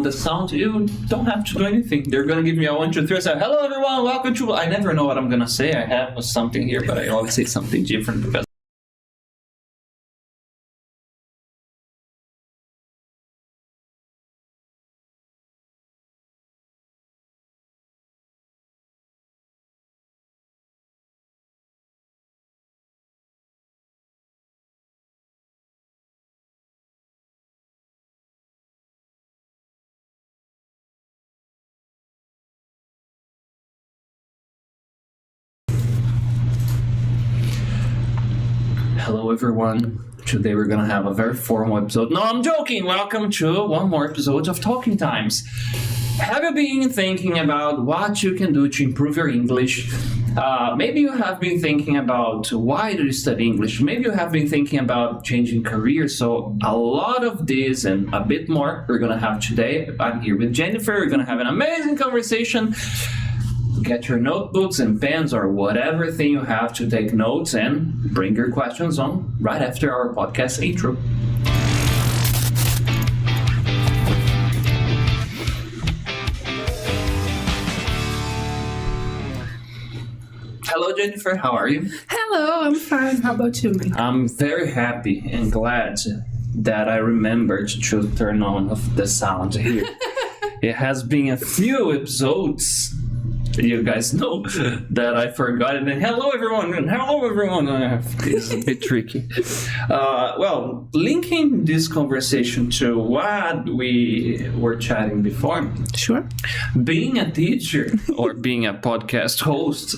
the sound, you don't have to do anything. They're gonna give me a 1, 2, 3. I say, hello everyone, welcome to. I never know what I'm gonna say. I have something here, but I always say something different because. Hello everyone, today we're gonna have a very formal episode. No, I'm joking! Welcome to one more episode of Talking Times. Have you been thinking about what you can do to improve your English? Maybe you have been thinking about why do you study English? Maybe you have been thinking about changing careers. So a lot of this and a bit more we're gonna have today. I'm here with Jennifer, we're gonna have an amazing conversation. Get your notebooks and pens or whatever thing you have to take notes and bring your questions on right after our podcast intro. Hello Jennifer, how are you? Hello, I'm fine. How about you, Mike? I'm very happy and glad that I remembered to turn on the sound here. It has been a few episodes. You guys know that I forgot it. And hello everyone, it's a bit tricky. Well, linking this conversation to what we were chatting before. Sure. Being a teacher or being a podcast host,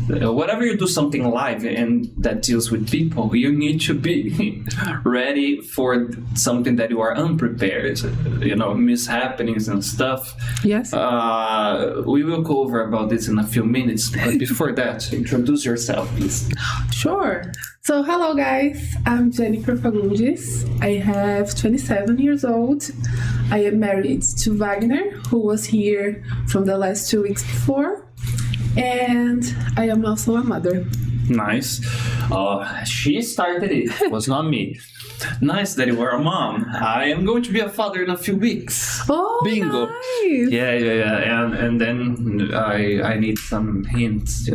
whatever you do something live and that deals with people, you need to be ready for something that you are unprepared, mishappenings and stuff. Yes. We will go over about this in a few minutes, but before that, introduce yourself, please. Sure. So, hello guys, I'm Jennifer Fagundes. I have 27 years old. I am married to Wagner, who was here from the last 2 weeks before. And I am also a mother. Nice. She started it. It was not me. Nice that you are a mom. I am going to be a father in a few weeks. Oh, bingo. Nice. Yeah. And then I need some hints,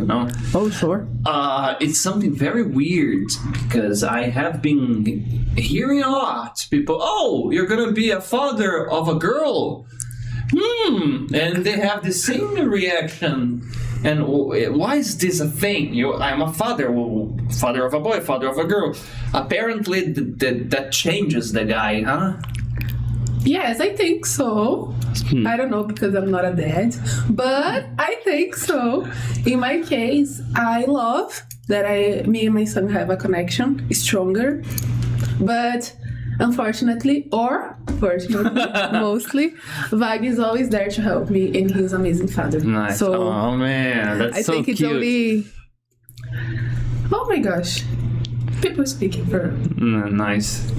Oh, sure. It's something very weird because I have been hearing a lot. People, oh, you're going to be a father of a girl. And they have the same reaction. And why is this a thing? I'm a father of a boy, father of a girl. Apparently, that changes the guy, huh? Yes, I think so. I don't know because I'm not a dad, but I think so. In my case, I love that me and my son have a connection, stronger. But unfortunately, or fortunately, mostly, Vag is always there to help me, and he's an amazing father. Nice. So oh man, that's so cute. I think it's only. Oh my gosh, people speaking for. Nice.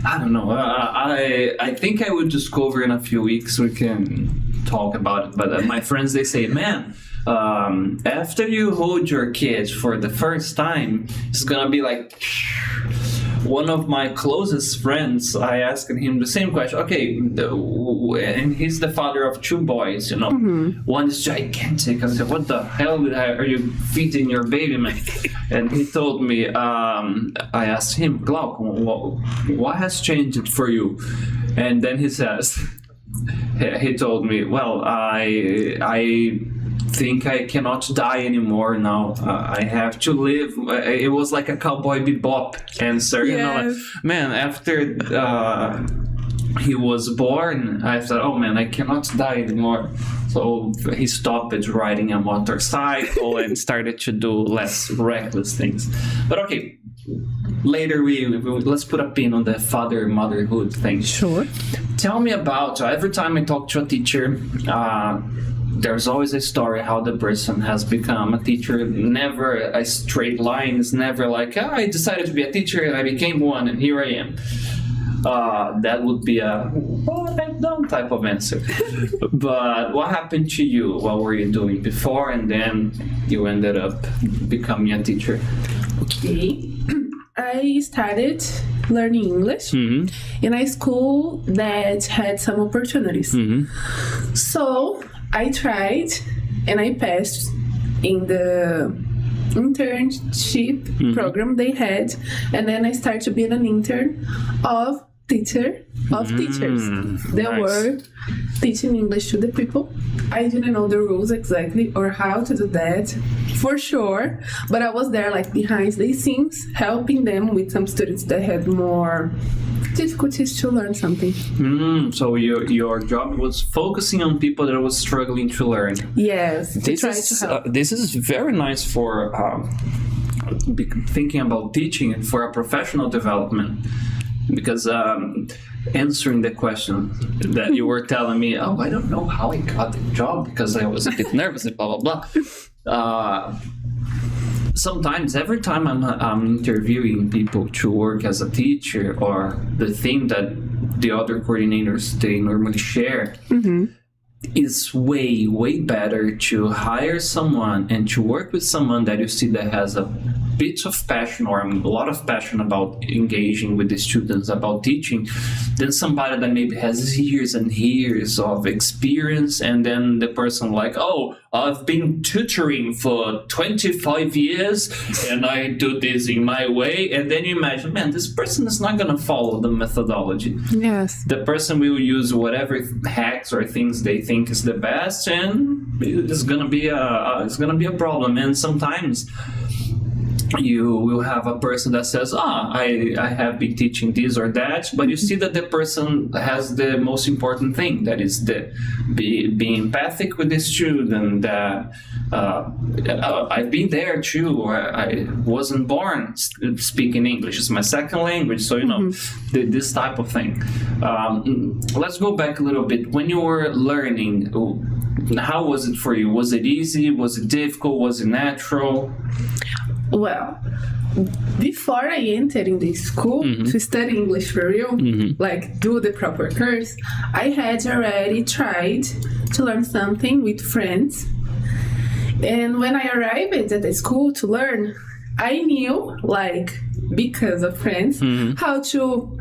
I don't know. I think I will discover in a few weeks. We can talk about it. But my friends, they say, man. After you hold your kids for the first time, it's gonna be like. One of my closest friends, I asked him the same question. Okay, and he's the father of 2 boys, Mm-hmm. One is gigantic. I said, what the hell are you feeding your baby, man? And he told me, I asked him, Glauc, what has changed for you? And then he says, he told me, well, I think I cannot die anymore now. I have to live. It was like a Cowboy Bebop answer. Yes. Man, after he was born, I thought, oh man, I cannot die anymore. So he stopped riding a motorcycle and started to do less reckless things. But okay, later let's put a pin on the motherhood thing. Sure. Tell me about, every time I talk to a teacher, there's always a story how the person has become a teacher. Never a straight line. It's never like, I decided to be a teacher and I became one and here I am. That would be a what I've done type of answer. But what happened to you? What were you doing before and then you ended up becoming a teacher? Okay. I started learning English in a school that had some opportunities. So I tried and I passed in the internship program they had, and then I started to be an intern of teachers that were teaching English to the people. I didn't know the rules exactly or how to do that for sure, but I was there like behind the scenes helping them with some students that had more difficulties to learn something. So your job was focusing on people that was struggling to learn. Yes, this is very nice for thinking about teaching and for a professional development. Because answering the question that you were telling me, I don't know how I got the job because I was a bit nervous and blah, blah, blah. Sometimes, every time I'm interviewing people to work as a teacher, or the thing that the other coordinators, they normally share, is way, way better to hire someone and to work with someone that you see that has a bit of passion or a lot of passion about engaging with the students, about teaching, than somebody that maybe has years and years of experience, and then the person like, I've been tutoring for 25 years and I do this in my way, and then you imagine, man, this person is not going to follow the methodology. Yes. The person will use whatever hacks or things they think is the best, and it's going to be a problem. And sometimes you will have a person that says, I have been teaching this or that, but you see that the person has the most important thing, that is being empathic with the student. I've been there too. I wasn't born speaking English. It's my second language, so this type of thing. Let's go back a little bit. When you were learning, how was it for you? Was it easy? Was it difficult? Was it natural? Well, before I entered in the school to study English for real, like do the proper course, I had already tried to learn something with friends. And when I arrived at the school to learn, I knew, like, because of friends, how to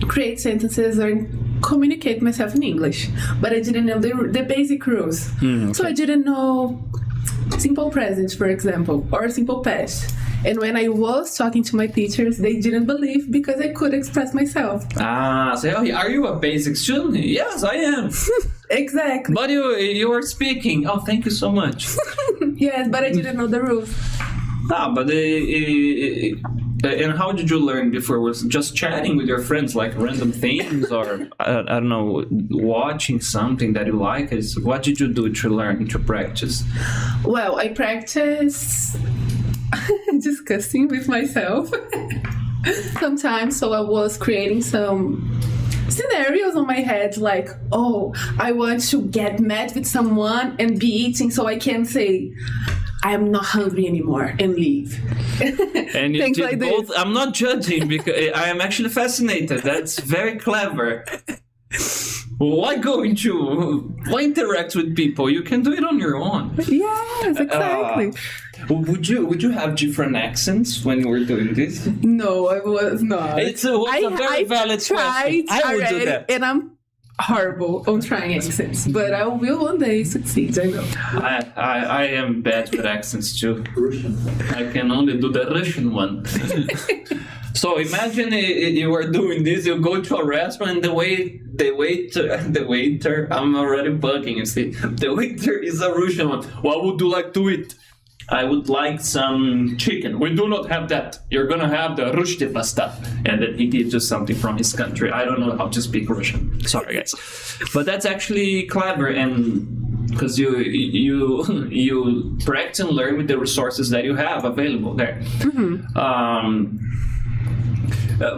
create sentences or communicate myself in English. But I didn't know the basic rules. So I didn't know simple present, for example, or simple past. And when I was talking to my teachers, they didn't believe because I could express myself. Are you a basic student? Yes, I am. Exactly. But you were speaking. Oh, thank you so much. Yes, but I didn't know the rules. And how did you learn before? Was it just chatting with your friends, like random things, or I don't know, watching something that you like? What did you do to learn, to practice? Well, I practice discussing with myself sometimes. So I was creating some scenarios on my head, like, I want to get mad with someone and be eating, so I can say, I'm not hungry anymore, and leave. And you did like both. This. I'm not judging because I am actually fascinated. That's very clever. Why interact with people? You can do it on your own. Yes, exactly. Would you have different accents when you were doing this? No, I was not. It was a very valid question. I would do that. And I'm horrible on trying accents, but I will one day succeed. I know. I am bad with accents too. I can only do the Russian one. So imagine you are doing this. You go to a restaurant, and the waiter. I'm already bugging. You see, the waiter is a Russian one. What would you like to eat? I would like some chicken. We do not have that. You're gonna have the rushti pasta. And then he gives you something from his country. I don't know how to speak Russian. Sorry, guys. But that's actually clever, and because you practice and learn with the resources that you have available there.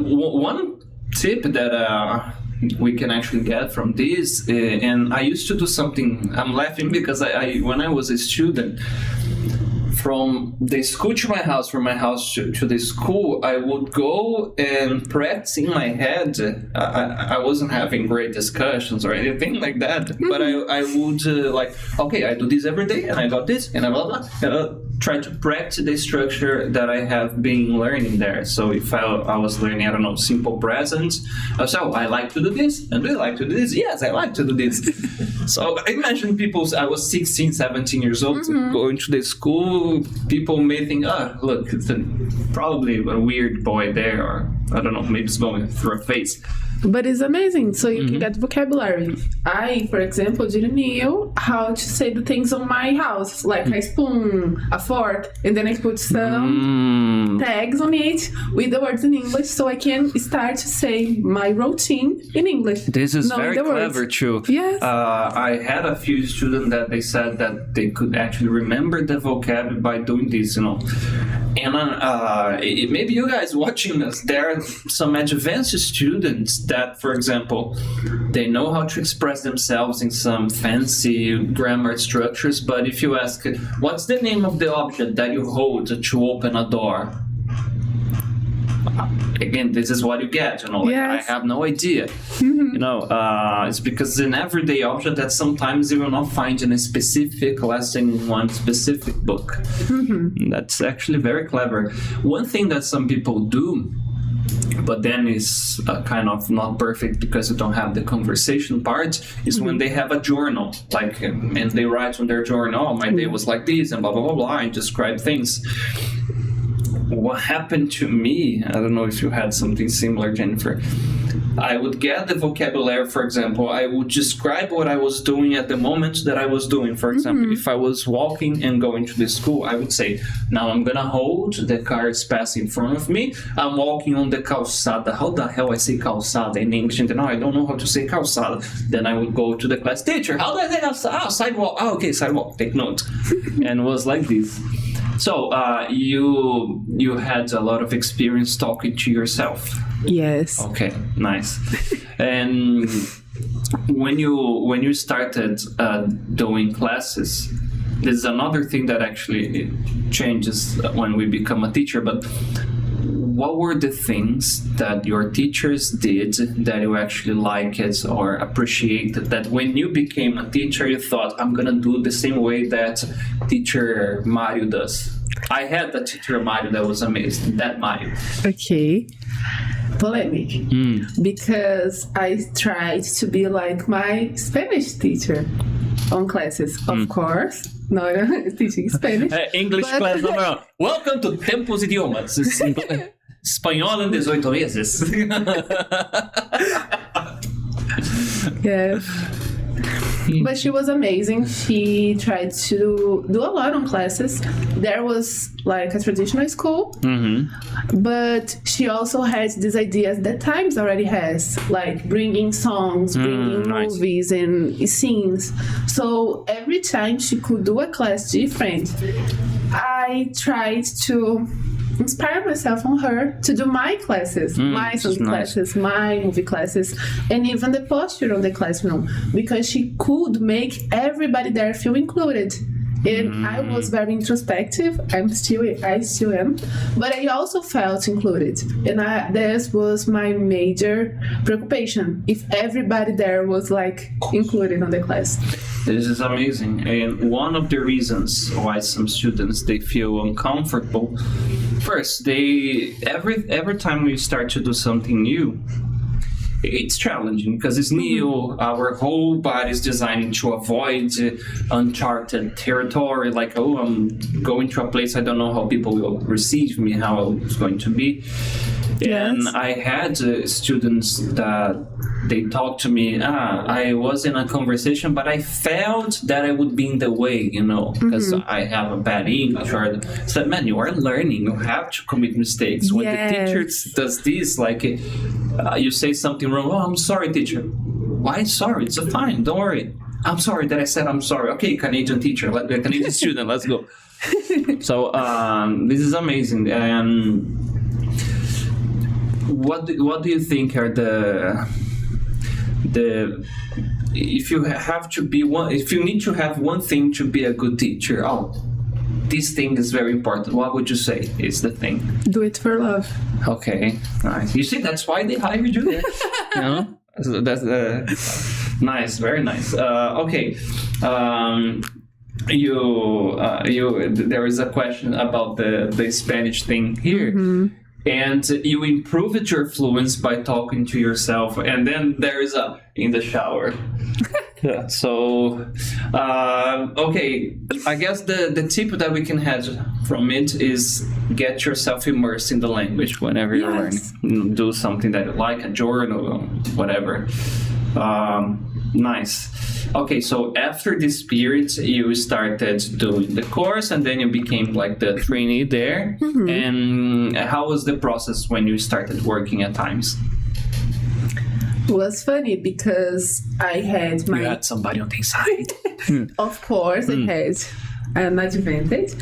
One tip that we can actually get from this, and I used to do something. I'm laughing because when I was a student, from the school to my house, from my house to the school, I would go and practice in my head. I wasn't having great discussions or anything like that, but I would I do this every day, and I got this, and I blah blah. try to practice the structure that I have been learning there. So if I was learning, I don't know, simple present, I say, I like to do this, and do you like to do this? Yes, I like to do this. So I imagine I was 16, 17 years old, going to the school, people may think, look, it's probably a weird boy there, or I don't know, maybe it's going through a phase. But it's amazing. So you can get vocabulary. I, for example, didn't know how to say the things on my house, like a spoon, a fork, and then I put some tags on it with the words in English, so I can start to say my routine in English. This is very clever, too. Yes. I had a few students that they said that they could actually remember the vocab by doing this, And maybe you guys watching us, there are some advanced students that, for example, they know how to express themselves in some fancy grammar structures, but if you ask, what's the name of the object that you hold to open a door? Again, this is what you get, Yes. I have no idea. It's because it's an everyday object that sometimes you will not find in a specific lesson in one specific book. That's actually very clever. One thing that some people do, but then is kind of not perfect because you don't have the conversation part, is when they have a journal, and they write on their journal, my day was like this, and blah, blah, blah, blah, and describe things. What happened to me, I don't know if you had something similar, Jennifer, I would get the vocabulary, for example, I would describe what I was doing at the moment that I was doing. For example, if I was walking and going to the school, I would say, now I'm gonna hold, the car is passing in front of me, I'm walking on the calçada. How the hell I say calçada in English? And I don't know how to say calçada. Then I would go to the class, teacher, how do I say sidewalk? Okay, sidewalk, take note. And it was like this. So you had a lot of experience talking to yourself. Yes. Okay, nice. And when you started doing classes, there's another thing that actually changes when we become a teacher. But what were the things that your teachers did that you actually liked or appreciated, that when you became a teacher you thought, I'm gonna do the same way that teacher Mario does? I had a teacher Mario that was amazing, that Mario. Okay. Polemic. Because I tried to be like my Spanish teacher on classes, of course. No, teaching Spanish. English class number 1. Welcome to Tempos Idiomas. Espanhol em 18 meses. Yeah. But she was amazing. She tried to do a lot on classes. There was like a traditional school, but she also had these ideas that Times already has, like bringing songs, bringing movies and scenes. So every time she could do a class different, I tried to inspire myself on her to do my classes, my song classes, my movie classes, and even the posture of the classroom, because she could make everybody there feel included. And I was very introspective. I still am, but I also felt included. And this was my major preoccupation. If everybody there was like included on the class. This is amazing. And one of the reasons why some students, they feel uncomfortable, first, every time we start to do something new, it's challenging because it's new. Our whole body is designed to avoid uncharted territory, like, I'm going to a place I don't know how people will receive me, how it's going to be. Yes. And I had students that they talked to me, I was in a conversation, but I felt that I would be in the way, because I have a bad English. Or I said, man, you are learning. You have to commit mistakes. When the teacher does this, like, you say something wrong. Oh, I'm sorry, teacher. Why sorry? It's fine. Don't worry. I'm sorry that I said I'm sorry. Okay, Canadian teacher, Canadian student, let's go. So this is amazing. What do you think are the if you need to have one thing to be a good teacher, this thing is very important, what would you say is the thing? Do it for love. Okay, nice. You see, that's why they hired you there. That's nice, very nice. Okay. there is a question about the Spanish thing here. And you improved your fluency by talking to yourself. And then there is in the shower. Yeah. So, okay, I guess the tip that we can have from it is get yourself immersed in the language whenever you're learning. Do something that you like, a journal, whatever. Nice. Okay, so after this period, you started doing the course, and then you became like the trainee there. And how was the process when you started working at Times? It was funny because I had You had somebody on the inside. Of course, I had an advantage,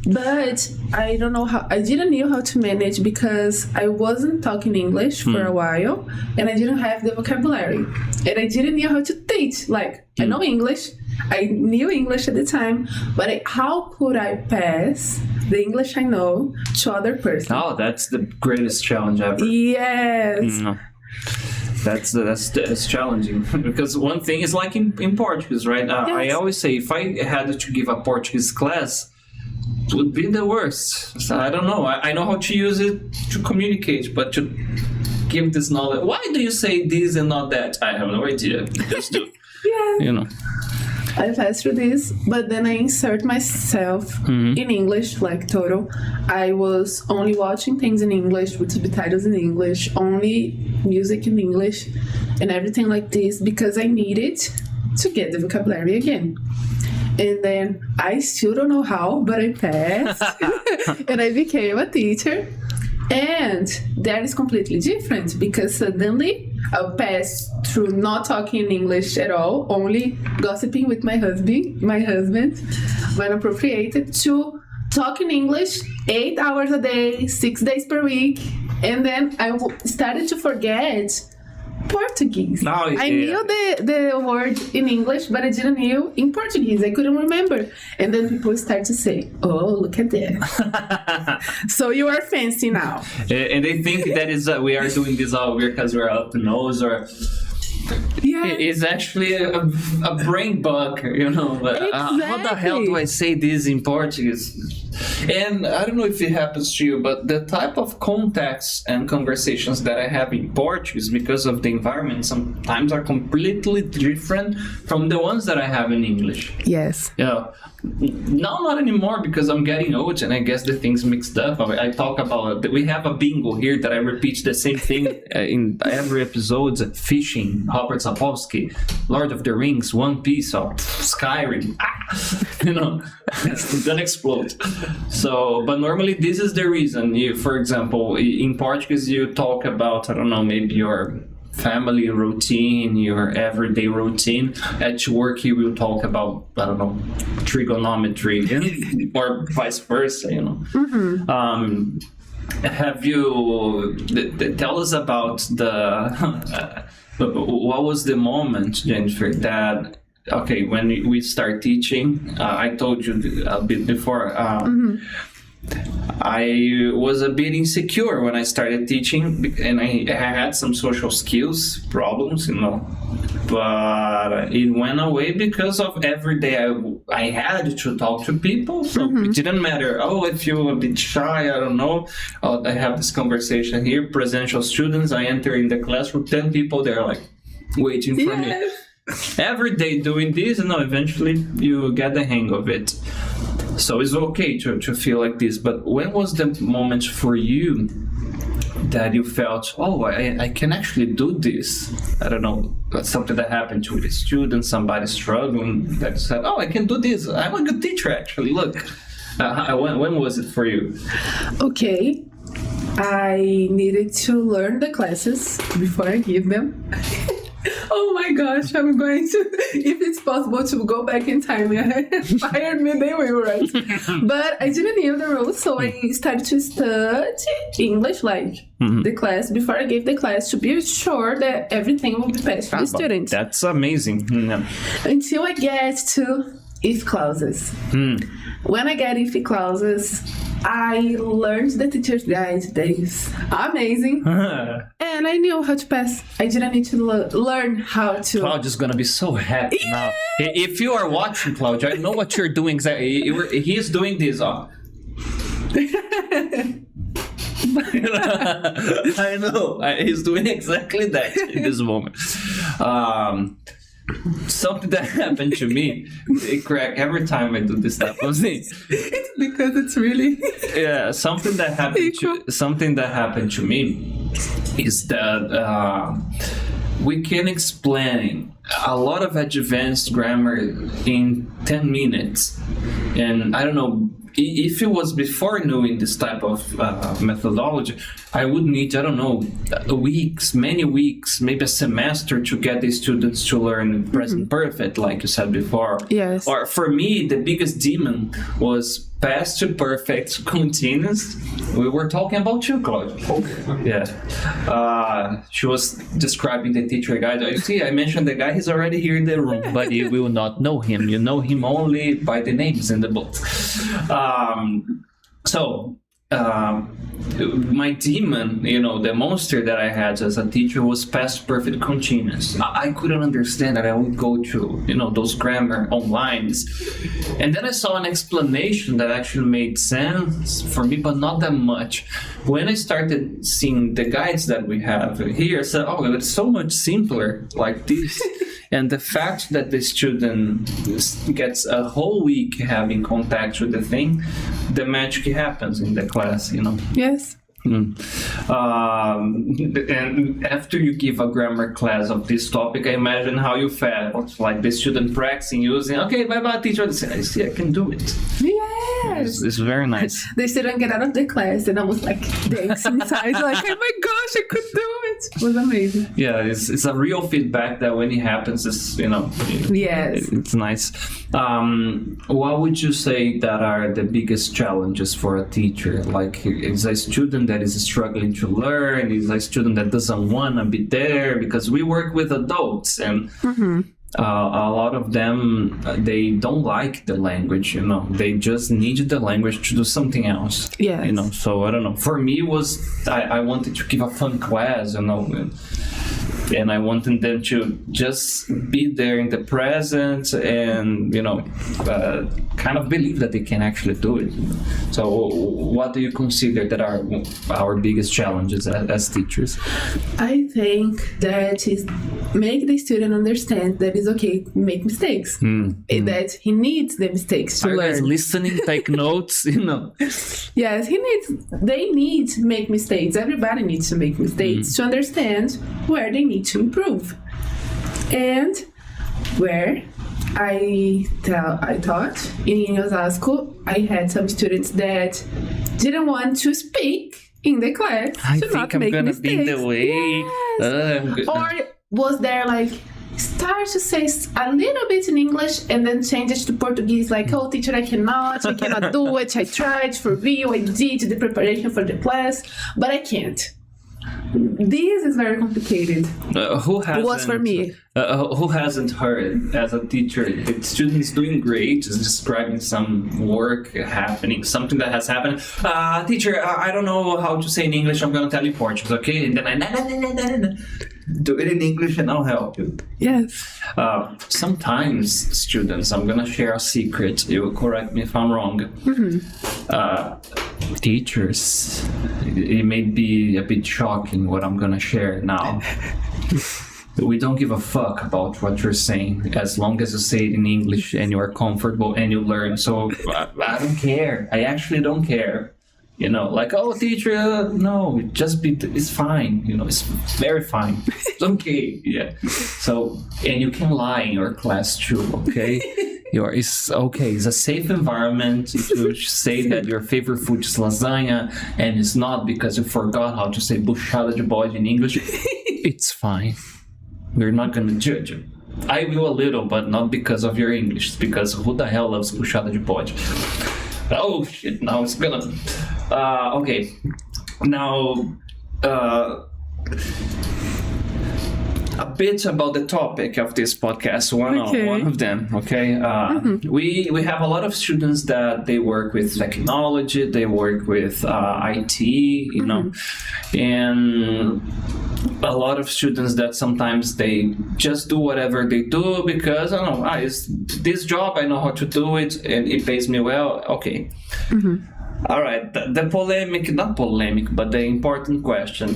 but I don't know how. I didn't know how to manage because I wasn't talking English for a while, and I didn't have the vocabulary, and I didn't know how to teach. Like I know English, I knew English at the time, but how could I pass the English I know to other person? Oh, that's the greatest challenge ever. Yes. That's challenging because one thing is like in Portuguese, right? I always say if I had to give a Portuguese class, it would be the worst. So I don't know. I know how to use it to communicate, but to give this knowledge. Why do you say this and not that? I have no idea. Just do. You know. I passed through this, but then I insert myself in English, like total. I was only watching things in English with subtitles in English, only music in English, and everything like this because I needed to get the vocabulary again. And then I still don't know how, but I passed, and I became a teacher. And that is completely different because suddenly I'll pass through not talking English at all, only gossiping with my husband when appropriated, to talking English 8 hours a day, 6 days per week. And then I started to forget Portuguese. I knew the word in English, but I didn't know in Portuguese. I couldn't remember. And then people start to say, oh, look at that. So you are fancy now. And they think that is we are doing this all because we're up the nose, or it's actually a brain bug, you know. How the hell do I say this in Portuguese? And I don't know if it happens to you, but the type of contacts and conversations that I have in Portuguese, because of the environment, sometimes are completely different from the ones that I have in English. Yes. Yeah. No, not anymore, because I'm getting old and I guess the things mixed up. I talk about, we have a bingo here that I repeat the same thing in every episode. Fishing, 𝗵𝗵𝗃𝗀𝗶𝗺𝗃𝗀, Lord of the Rings, One Piece, or Skyrim. You know, don't explode. So, but normally this is the reason. For example, in Portuguese you talk about, I don't know, maybe your family routine, your everyday routine. At work you will talk about, I don't know, trigonometry, or vice versa, you know. Have you tell us about what was the moment, Jennifer, that when we start teaching, I told you a bit before, I was a bit insecure when I started teaching, and I had some social skills problems, you know, but it went away because of every day I had to talk to people. So it didn't matter, if you're a bit shy, I don't know, I have this conversation here, presential students, I enter in the class with 10 people, they're like waiting for me. Every day doing this, and eventually you get the hang of it. So it's okay to feel like this, but when was the moment for you that you felt, I can actually do this? I don't know, something that happened to a student, somebody struggling, that said, I can do this. I'm a good teacher, actually. Look, when was it for you? Okay, I needed to learn the classes before I give them. Oh my gosh, I'm going to, if it's possible, to go back in time and fire me, they will, right? But I didn't know the rules, so I started to study English, the class, before I gave the class, to be sure that everything will be passed to the students. That's amazing. Until I get to if clauses. When I get if clauses, I learned the teacher's guide. That is amazing. And I knew how to pass. I didn't need to learn how to. Claudia's gonna be so happy now. If you are watching, Claudia, I know what you're doing exactly. He is doing this. I know. He's doing exactly that in this moment. Something that happened to me, they crack every time I do this type of thing. It's because it's really something that happened to me is that we can explain a lot of advanced grammar in 10 minutes, and I don't know. If it was before knowing this type of methodology, I would need, I don't know, weeks, many weeks, maybe a semester to get the students to learn present perfect, like you said before. Yes. Or for me, the biggest demon was past perfect continuous. We were talking about you, Claudia. Yeah. She was describing the teacher guide. You see, I mentioned the guy, he's already here in the room, but you will not know him. You know him only by the names in the book. My demon, the monster that I had as a teacher was past perfect continuous. I couldn't understand that. I would go to, those grammar online. And then I saw an explanation that actually made sense for me, but not that much. When I started seeing the guides that we have here, I said, oh, it's so much simpler like this. And the fact that the student gets a whole week having contact with the thing, the magic happens in the class, Yes. And after you give a grammar class of this topic, I imagine how you felt. Like the student practicing using, okay, bye-bye, teacher. They say, I see, I can do it. Yes. It's very nice. The student get out of the class and I was like dancing inside, like, oh my gosh, I could do it. It was amazing. Yeah, it's a real feedback that when it happens, it's, Yes. It's nice. What would you say that are the biggest challenges for a teacher? Like, is a student that is struggling to learn, is a student that doesn't want to be there, because we work with adults and a lot of them, they don't like the language, they just need the language to do something else. Yes. So I don't know. For me, I wanted to give a fun class, and I wanted them to just be there in the present and, kind of believe that they can actually do it. So what do you consider that are our biggest challenges as teachers? I think that is make the student understand that it's okay to make mistakes. That he needs the mistakes to learn. Are you guys listening? Take notes, Yes, they need to make mistakes. Everybody needs to make mistakes to understand where they need to improve. And where I taught in 𝗧𝗶𝗺, I had some students that didn't want to speak in the class. I think I'm gonna be the way. Yes. Or was there like start to say a little bit in English and then change it to Portuguese, like, oh teacher, I cannot do it. I tried for real, I did the preparation for the class, but I can't. This is very complicated. Who hasn't? It was for me. Who hasn't heard as a teacher the student's doing great, is describing some work happening, something that has happened. Teacher, I don't know how to say in English. I'm gonna tell you Portuguese, okay? And then I do it in English and I'll help you. Yes. Sometimes students, I'm gonna share a secret. You will correct me if I'm wrong. Teachers, it may be a bit shocking what I'm gonna share now. We don't give a fuck about what you're saying as long as you say it in English and you are comfortable and you learn. So I don't care. I actually don't care. Like, oh, teacher, no, it's fine. It's very fine. It's okay. Yeah. So, and you can lie in your class too, okay? It's okay. It's a safe environment to say that your favorite food is lasagna and it's not because you forgot how to say 𝗏𝗃𝗃 in English. It's fine. We're not going to judge you. I will a little, but not because of your English. It's because who the hell loves 𝗏𝗃𝗃𝗃? Oh shit, now it's gonna... okay. Now... a bit about the topic of this podcast. One of them. Okay, we have a lot of students that they work with technology, they work with IT, you know, and a lot of students that sometimes they just do whatever they do because I don't know, it's this job, I know how to do it, and it pays me well. Okay. All right. Not polemic, but the important question.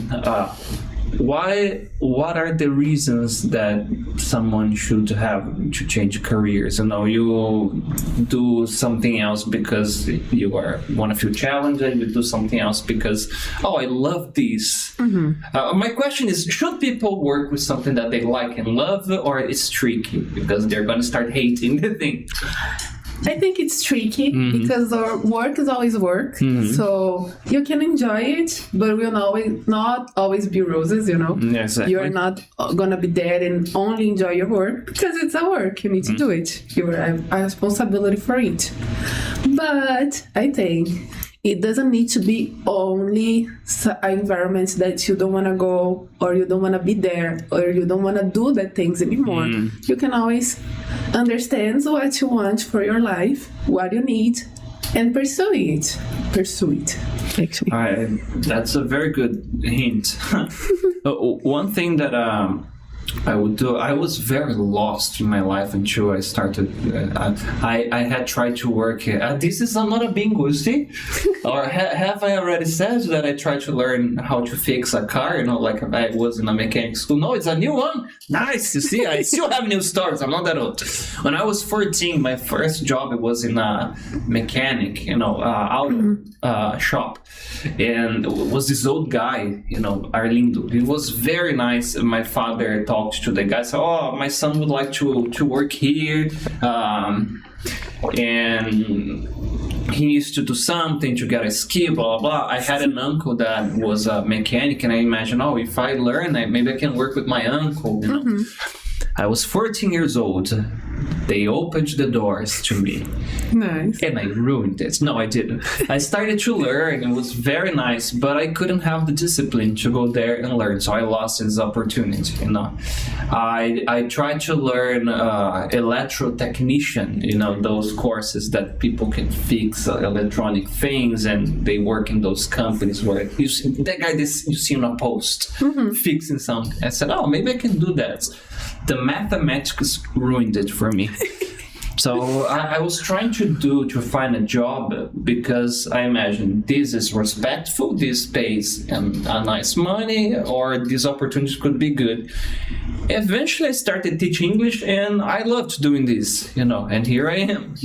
What are the reasons that someone should have to change careers? You know, you do something else because you want to feel challenged, and you do something else because, I love this. My question is, should people work with something that they like and love, or it's tricky because they're going to start hating the thing? I think it's tricky because our work is always work. So you can enjoy it, but will not always be roses, you know? Exactly. You're not going to be there and only enjoy your work because it's a work. You need to do it. You have a responsibility for it. But I think it doesn't need to be only an environment that you don't want to go, or you don't want to be there, or you don't want to do the things anymore. You can always understand what you want for your life, what you need, and pursue it. Actually. That's a very good hint. One thing that I would do. I was very lost in my life until I started. I had tried to work. This is not a bingusti, or have I already said that I tried to learn how to fix a car? You know, like I was in a mechanic school. No, it's a new one. Nice. You see, I still have new stories. I'm not that old. When I was 14, my first job was in a mechanic, auto shop, and it was this old guy, Arlindo. He was very nice. My father talked to the guy, said, my son would like to work here, and he needs to do something to get a skill, blah, blah, blah. I had an uncle that was a mechanic, and I imagined, if I learn, maybe I can work with my uncle, I was 14 years old. They opened the doors to me. Nice. And I ruined it. No, I didn't. I started to learn. It was very nice, but I couldn't have the discipline to go there and learn. So I lost this opportunity, I tried to learn electrotechnician, those courses that people can fix electronic things, and they work in those companies where you see that guy you see on a post fixing something. I said, maybe I can do that. The mathematics ruined it for me. So I was trying to find a job because I imagined this is respectful, this pays a nice money, or these opportunities could be good. Eventually I started teaching English, and I loved doing this, and here I am,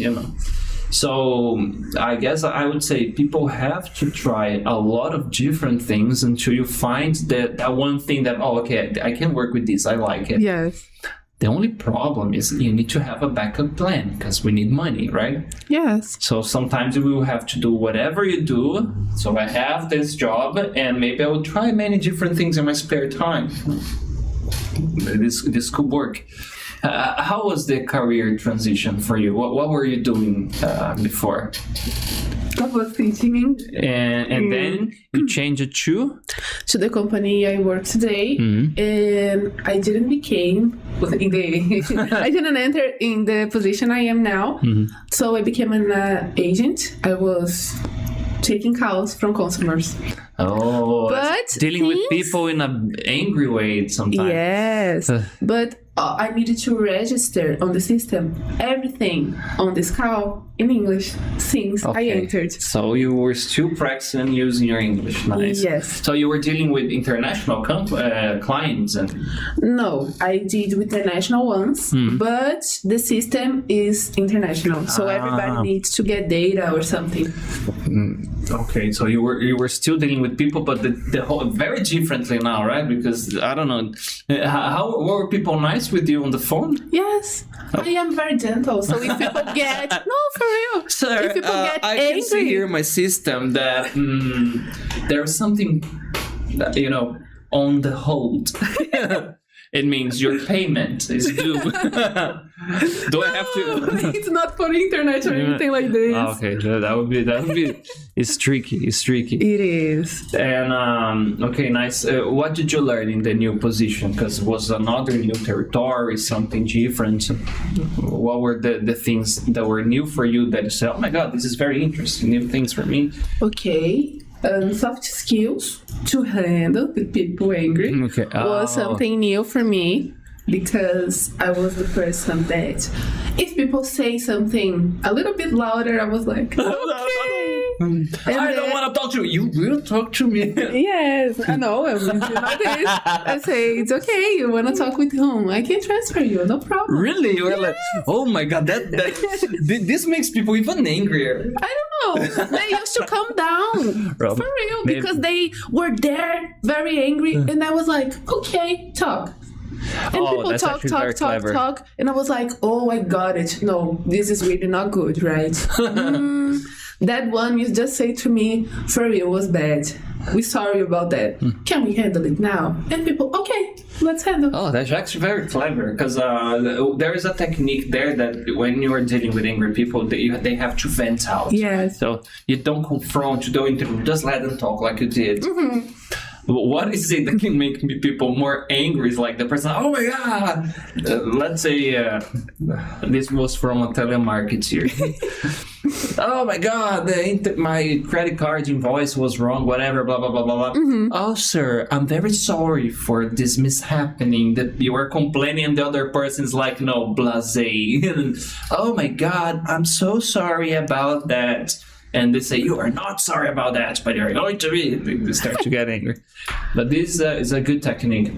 So I guess I would say people have to try a lot of different things until you find that one thing that, I can work with this, I like it. Yes. The only problem is you need to have a backup plan because we need money, right? Yes. So sometimes we will have to do whatever you do. So I have this job, and maybe I will try many different things in my spare time. This could work. How was the career transition for you? What were you doing before? I was teaching. And then you changed it to the company I work today, and I didn't I didn't enter in the position I am now. So I became an agent. I was taking calls from customers. But dealing with people in an angry way sometimes. Yes, but I needed to register on the system everything on this call in English since I entered. So you were still practicing using your English. Nice. Yes. So you were dealing with international clients? No, I did with international ones, but the system is international, so everybody needs to get data or something. Okay, so you were still dealing with people, but the whole very differently now, right? Because I don't know, how were people nice with you on the phone? Yes, I am very gentle. So if people get for real, sir, if people get I angry, can see here in my system that there's something that, on the hold. It means your payment is due. Do I have to? It's not for internet or anything like this. Okay, that would be. It's tricky. It is. And okay, nice. What did you learn in the new position? Because it was another new territory, something different. What were the things that were new for you that you said, "Oh my God, this is very interesting, new things for me"? Okay. Soft skills to handle with people angry was something new for me, because I was the person that if people say something a little bit louder, I was like, okay. I don't want to talk to you. You will talk to me. Yes, I know. I will do like this. I say, it's okay. You want to talk with whom? I can transfer you. No problem. Really? You're like, oh my God, this makes people even angrier. I don't know. They used to calm down. For real. Because they were there very angry. And I was like, okay, talk. And people talk. And I was like, oh, I got it. No, this is really not good, right? That one you just say to me, for real, was bad. We're sorry about that. Can we handle it now? And people, okay, let's handle. Oh, that's actually very clever, because there is a technique there that when you are dealing with angry people, they have to vent out. Yes. So you don't confront, you don't just let them talk like you did. Mm-hmm. What is it that can make people more angry? Is like the person, oh my God. Let's say this was from a telemarketer. Oh my God, my credit card invoice was wrong, whatever, blah, blah, blah, blah, blah. Mm-hmm. Oh, sir, I'm very sorry for this mishappening that you are complaining, and the other person's like, no, blasé. Oh my God, I'm so sorry about that. And they say, you are not sorry about that, but you're going to be. They start to get angry. But this is a good technique.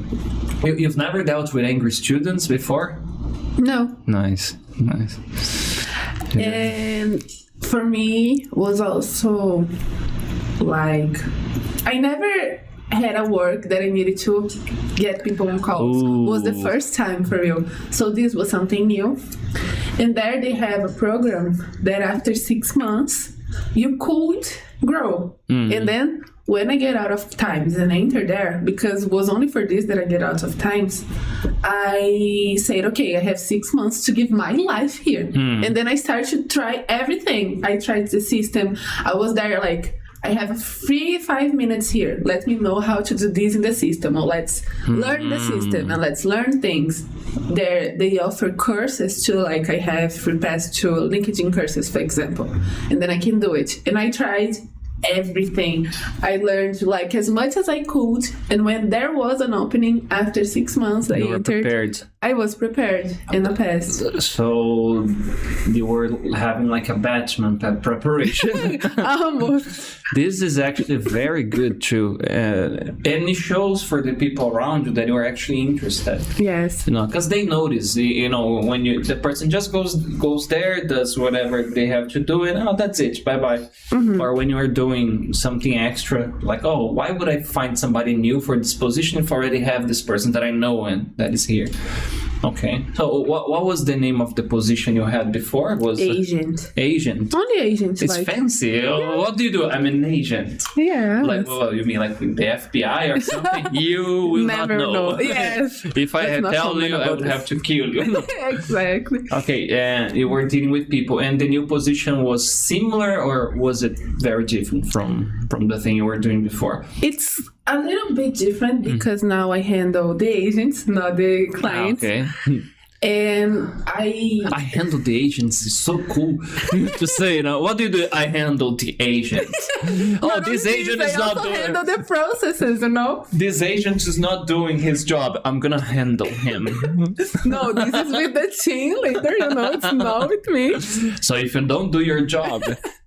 You've never dealt with angry students before? No. Nice. Yeah. And for me, was also like, I never had a work that I needed to get people on calls. It was the first time for real. So this was something new. And there they have a program that after 6 months, you could grow. And then when I get out of times and I enter there, because it was only for this that I get out of times, I said, okay, I have 6 months to give my life here. And then I started to try everything. I tried the system. I was there like, I have a free 5 minutes here. Let me know how to do this in the system. Or let's learn the system and let's learn things. There, they offer courses too, like I have free pass to LinkedIn courses, for example. And then I can do it. And I tried everything. I learned like as much as I could. And when there was an opening after 6 months, I entered. Prepared. I was prepared and I passed. So you were having like a batchment preparation. Almost. This is actually very good too. And it shows for the people around you that you are actually interested. Yes. You know, because they notice, you know, when the person just goes there, does whatever they have to do, and that's it, bye-bye. Or when you are doing something extra, like, oh, why would I find somebody new for this position if I already have this person that I know and that is here? Okay. So what was the name of the position you had before? Was agent. Agent. Only agent. It's like fancy. Yeah. What do you do? I'm an agent. Yeah. Like, well, you mean like with the FBI or something? You will never not know. Yes. If I had tell you, I would have to kill you. Exactly. Okay. You were dealing with people, and the new position was similar, or was it very different from the thing you were doing before? It's a little bit different because now I handle the agents, not the clients. Okay. And I handle the agents. It's so cool to say, you know, what do you do? I handle the agent. Oh, this agent is not doing. I handle the processes, you know. This agent is not doing his job. I'm gonna handle him. No, this is with the team later. You know, it's not with me. So if you don't do your job,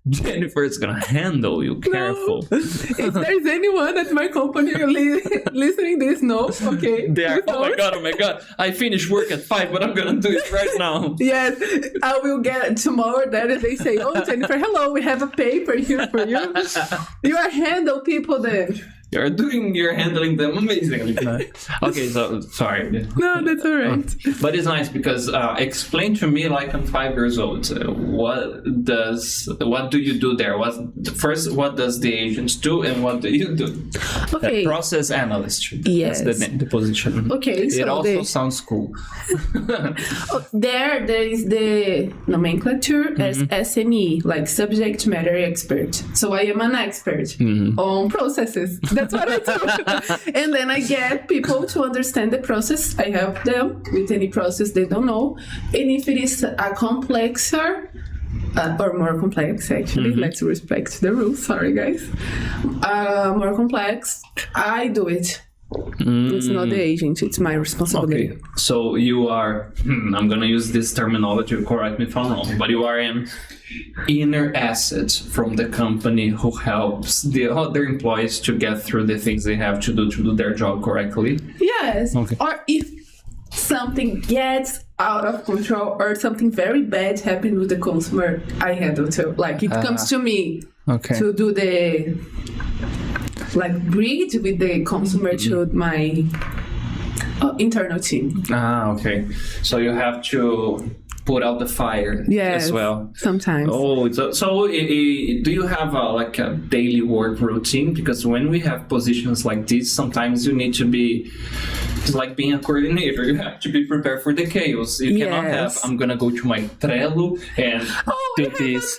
Jennifer is gonna handle you. Careful. No. If there's anyone at my company listening this, no, okay. They are. Oh my god! I finished work at 5, but I'm gonna do it right now. Yes, I will get tomorrow. That they say, "Oh, Jennifer, hello, we have a paper here for you." You are handle people then. You're handling them amazingly. Okay, so sorry. No, that's all right. But it's nice because explain to me, like I'm 5 years old. What do you do there? What does the agents do, and what do you do? Okay. Process analyst. Yes. That's the position. Okay, so it also sounds cool. There is the nomenclature as SME, like subject matter expert. So I am an expert on processes. That's what I do. And then I get people to understand the process. I help them with any process they don't know. And if it is a complexer, or more complex, actually, let's respect the rules. Sorry, guys. More complex, I do it. It's not the agent, it's my responsibility. Okay, so you are, I'm going to use this terminology, correct me if I'm wrong, but you are an inner asset from the company who helps the other employees to get through the things they have to do their job correctly. Yes. Okay. Or if something gets out of control or something very bad happened with the consumer, I handle too. Like it comes to me to do the bridge with the consumer to my internal team. Okay. So you have to put out the fire as well. Sometimes. Oh, so do you have a daily work routine? Because when we have positions like this, sometimes you need to be, it's like being a coordinator. You have to be prepared for the chaos. You cannot have, I'm going to go to my Trello and do this.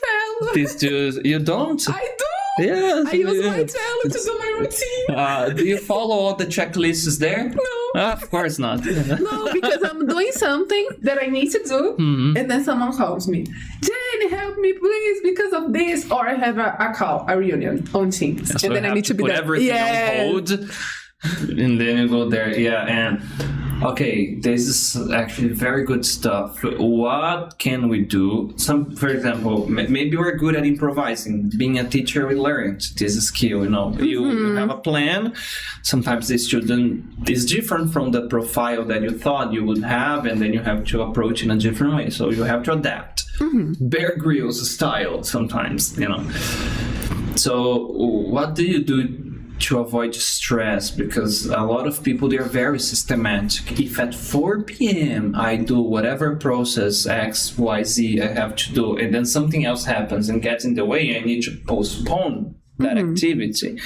You don't? I do. Yes. I use my Trello to do my routine. Do you follow all the checklists there? No. Of course not. No, because I'm doing something that I need to do, and then someone calls me. Jenny, help me, please, because of this. Or I have a call, a reunion on Teams, So and then I need to be put there. everything on hold, and then you go there. Yeah, and okay, this is actually very good stuff. What can we do? For example, maybe we're good at improvising. Being a teacher, we learned this skill. You have a plan. Sometimes the student is different from the profile that you thought you would have, and then you have to approach in a different way. So you have to adapt. Bear Grylls style sometimes. So what do you do to avoid stress? Because a lot of people, they're very systematic. If at 4 p.m. I do whatever process X, Y, Z I have to do, and then something else happens and gets in the way, I need to postpone that activity,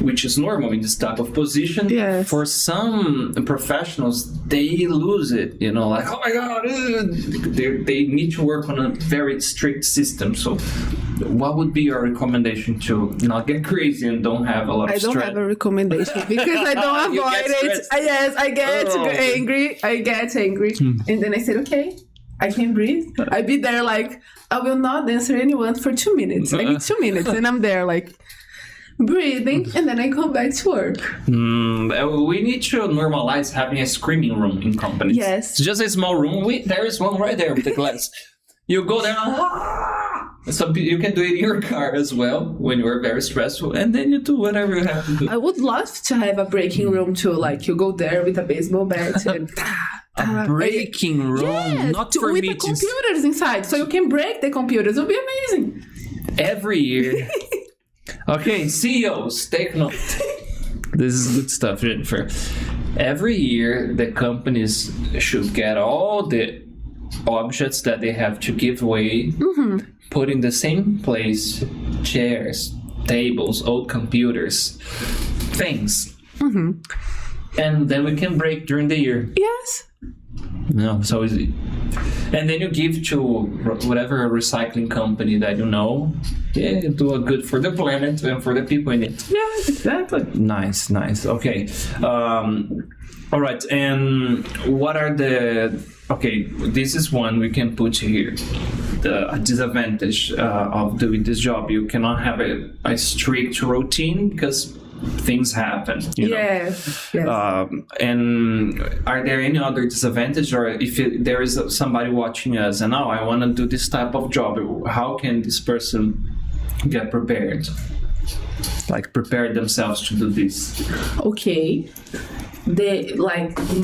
which is normal in this type of position. Yes. For some professionals, they lose it, like, oh my God, they need to work on a very strict system. So what would be your recommendation to not get crazy and don't have a lot of stress? I don't have a recommendation because I don't avoid it. Yes, I get angry. And then I said, okay, I can breathe. I be there like, I will not answer anyone for 2 minutes. I need 2 minutes. And I'm there like, breathing, and then I come back to work. We need to normalize having a screaming room in companies. Yes. It's just a small room. There is one right there with the glass. You go there, so you can do it in your car as well when you are very stressful, and then you do whatever you have to do. I would love to have a breaking room too. Like you go there with a baseball bat and a breaking room, not for with meetings. the computers inside, so you can break the computers. It would be amazing. Every year. Okay, CEOs, take note. This is good stuff, Jennifer. Every year, the companies should get all the objects that they have to give away, put in the same place, chairs, tables, old computers, things. And then we can break during the year. Yes. No, so easy. And then you give to whatever recycling company that you know. Yeah, you do a good for the planet and for the people in it. Yeah, exactly. Nice. Okay. All right. And what are the... Okay, this is one we can put here. The disadvantage of doing this job. You cannot have a strict routine because things happen. Yes. And are there any other disadvantage, or if there is somebody watching us and I want to do this type of job, how can this person get prepared? Like prepare themselves to do this? Okay.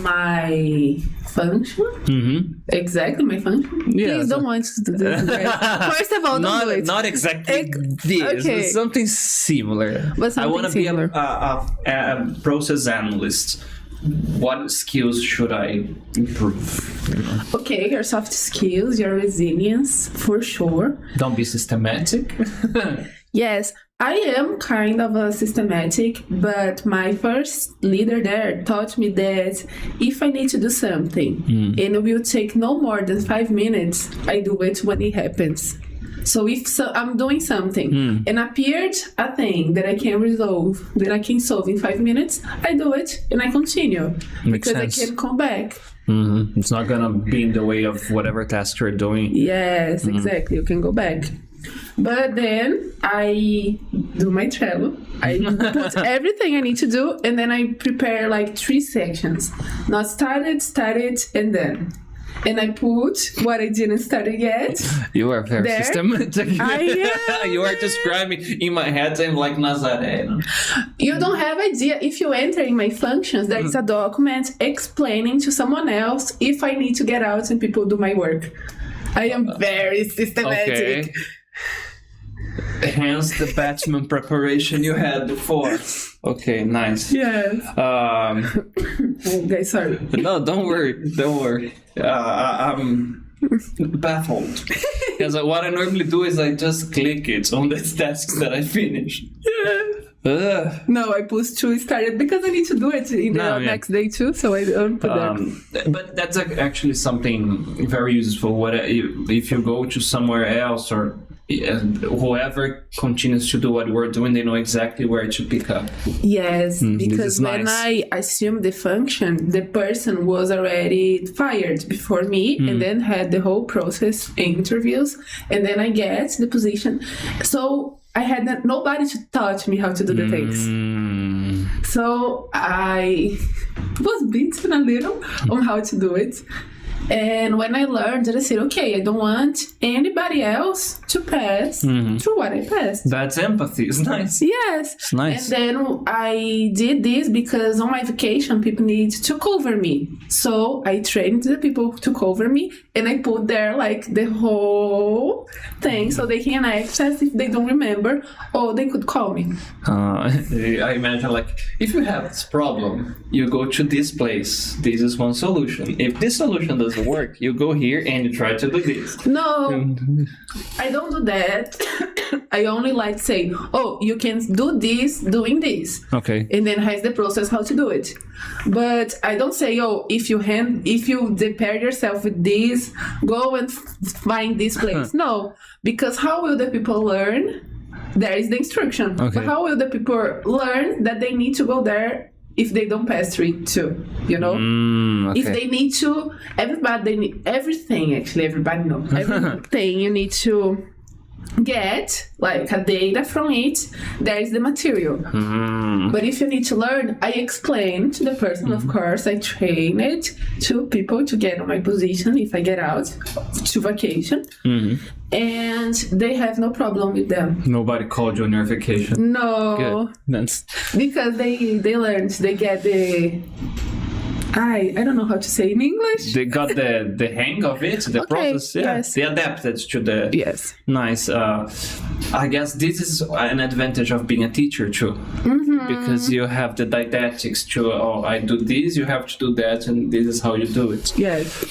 My function. Exactly my function. Yeah, Please don't want to do this. Right? First of all, don't do it. Not exactly this. Okay. Something similar. But something I want to be similar. a process analyst. What skills should I improve? Okay, your soft skills, your resilience, for sure. Don't be systematic. Yes, I am kind of a systematic, but my first leader there taught me that if I need to do something and it will take no more than 5 minutes, I do it when it happens. So if I'm doing something and appeared a thing that I can resolve, that I can solve in 5 minutes, I do it and I continue. Makes because sense. I can come back. It's not gonna be in the way of whatever task you're doing. Yes, exactly. You can go back. But then I do my Trello. I put everything I need to do, and then I prepare like 3 sections. Not started, and then. And I put what I didn't start yet. You are very There. systematic. I am. You are describing in my head. I'm like Nazareno. You don't have idea. If you enter in my functions, there is a document explaining to someone else if I need to get out and people do my work. I am very systematic. Okay. Hence the Batman preparation you had before. Okay, nice. Yes. Okay, sorry. No, don't worry. I'm baffled. Because what I normally do is I just click it on the tasks that I finish. No, I put 2 started because I need to do it in the next day too, so I don't put that. But that's actually something very useful. What if you go to somewhere else or whoever continues to do what we're doing, they know exactly where to pick up. Yes, because when nice. I assumed the function, the person was already fired before me and then had the whole process interviews, and then I get the position. So I had nobody to teach me how to do the things. So I was beaten a little on how to do it. And when I learned that, I said, okay, I don't want anybody else to pass through what I passed. That's empathy. It's nice. Yes. It's nice. And then I did this because on my vacation, people need to cover me. So I trained the people to cover me and I put there like the whole thing so they can access if they don't remember or they could call me. I imagine like, if you have this problem, you go to this place. This is one solution. If this solution doesn't work, you go here and you try to do this. No, I don't do that. I only like say, oh, you can do this doing this. Okay. And then has the process how to do it. But I don't say, oh, if you prepare yourself with this, go and find this place. No, because how will the people learn? There is the instruction. Okay. But how will the people learn that they need to go there if they don't pass through it too, you know? Okay. If they need to, everything, actually, everybody knows. Everything you need to get, like a data from it, there is the material. But if you need to learn, I explain to the person, of course, I train it to people to get on my position if I get out to vacation. And they have no problem with them. Nobody called you on your vacation. No. Good. That's... Because they learned, they get the... I don't know how to say in English. They got the hang of it, the process. Yeah. Yes. They adapted to the... Yes. Nice. I guess this is an advantage of being a teacher too. Because you have the didactics to, oh, I do this, you have to do that, and this is how you do it. Yes.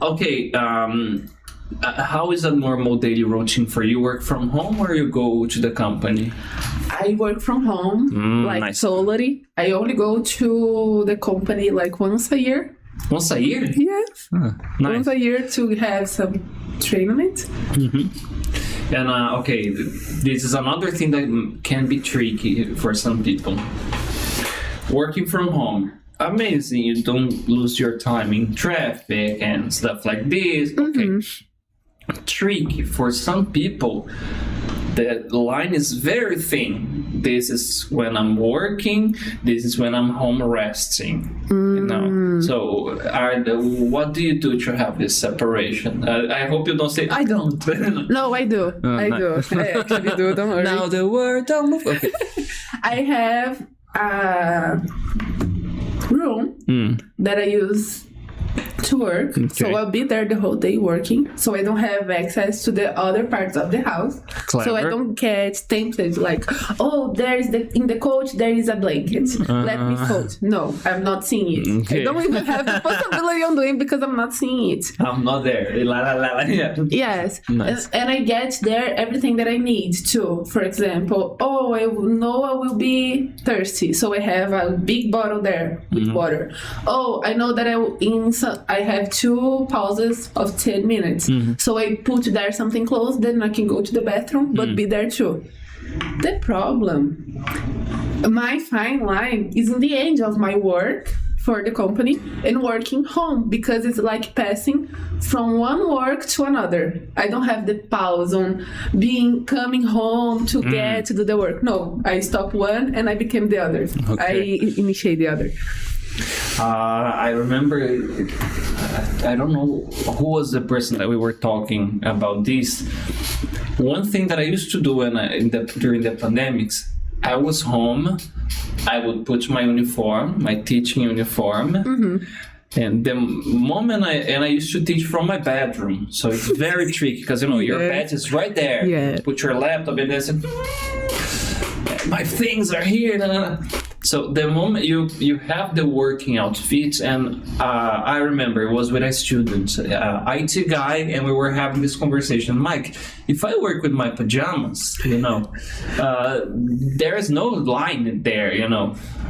Okay. How is a normal daily routine for you? Work from home or you go to the company? I work from home, like nice. solely. I only go to the company like once a year. Once a year? Yes. Nice. Once a year to have some training. And okay, this is another thing that can be tricky for some people. Working from home. Amazing, you don't lose your time in traffic and stuff like this. Okay. Tricky for some people. The line is very thin. This is when I'm working. This is when I'm home resting. You know. So, what do you do to have this separation? I hope you don't say I don't. No, I do. I do. I actually do. Don't worry. Now the word don't move. Okay. I have a room that I use to work. So I'll be there the whole day working. So I don't have access to the other parts of the house. Clever. So I don't get templates like, oh, in the coach there is a blanket. Let me fold. No, I'm not seeing it. Okay. I don't even have the possibility of doing because I'm not seeing it. I'm not there. Yeah. Yes. Nice. And I get there everything that I need too. For example, I know I will be thirsty. So I have a big bottle there with water. Oh, I know that I have 2 pauses of 10 minutes. So I put there something close, then I can go to the bathroom, but be there too. The problem, my fine line is in the end of my work for the company and working home, because it's like passing from one work to another. I don't have the pause on coming home to get to do the work. No, I stop one and I became the other. Okay. I initiate the other. I remember, I don't know who was the person that we were talking about this. One thing that I used to do during the pandemics, I was home, I would put my uniform, my teaching uniform, and the moment I used to teach from my bedroom, so it's very tricky because your bed is right there. Yeah. Put your laptop in there, and my things are here. So the moment you have the working outfit, and I remember it was with a student, IT guy, and we were having this conversation. Mike, if I work with my pajamas, there is no line there,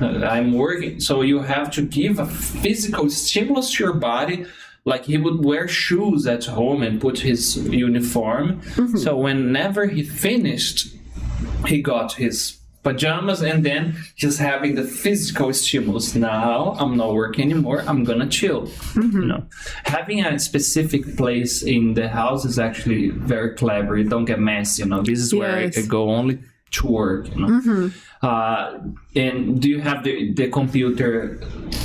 I'm working. So you have to give a physical stimulus to your body. Like he would wear shoes at home and put his uniform. So whenever he finished, he got his pajamas, and then just having the physical stimulus. Now I'm not working anymore, I'm gonna chill. Having a specific place in the house is actually very clever. You don't get messy. This is where I go only to work. And do you have the computer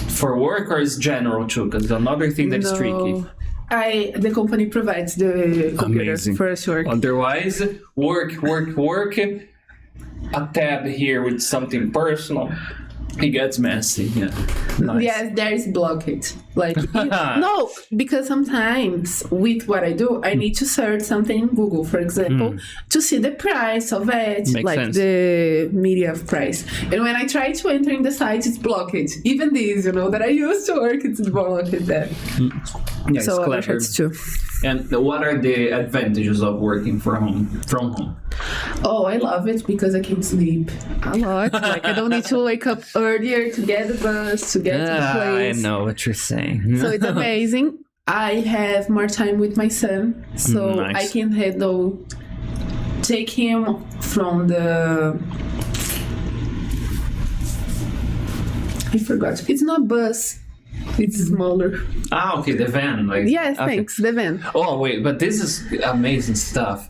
for work, or is general too? Because another thing that's tricky. The company provides the computer for us work. Otherwise, work. A tab here with something personal, it gets messy. Yeah. Nice. Yes, there is blockage. No, because sometimes with what I do, I need to search something in Google, for example, to see the price of it, Makes sense. The media price. And when I try to enter in the site, it's blocked. Even these, that I used to work, it's blocked there. Yeah, So it's clever. too. And what are the advantages of working from home? Oh, I love it because I can sleep a lot. I don't need to wake up earlier to get the bus, to get to the place. I know what you're saying. So it's amazing. I have more time with my son, so Nice. I can take him from the... I forgot. It's not bus. It's smaller. Okay, the van. Yes, okay. thanks. The van. Oh, wait, but this is amazing stuff.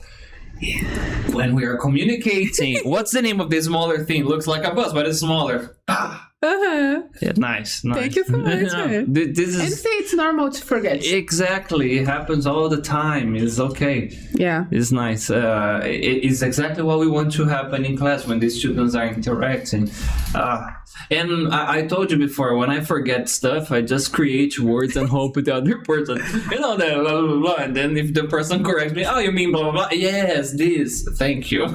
When we are communicating, what's the name of this smaller thing? Looks like a bus, but it's smaller. Uh-huh. Yeah, nice. Thank you so much. This is... And see, it's normal to forget. Exactly. It happens all the time. It's okay. Yeah. It's nice. It's exactly what we want to happen in class when the students are interacting. And I told you before, when I forget stuff, I just create words and hope the other person, that blah, blah, blah. And then if the person corrects me, you mean blah, blah, blah. Yes, this. Thank you.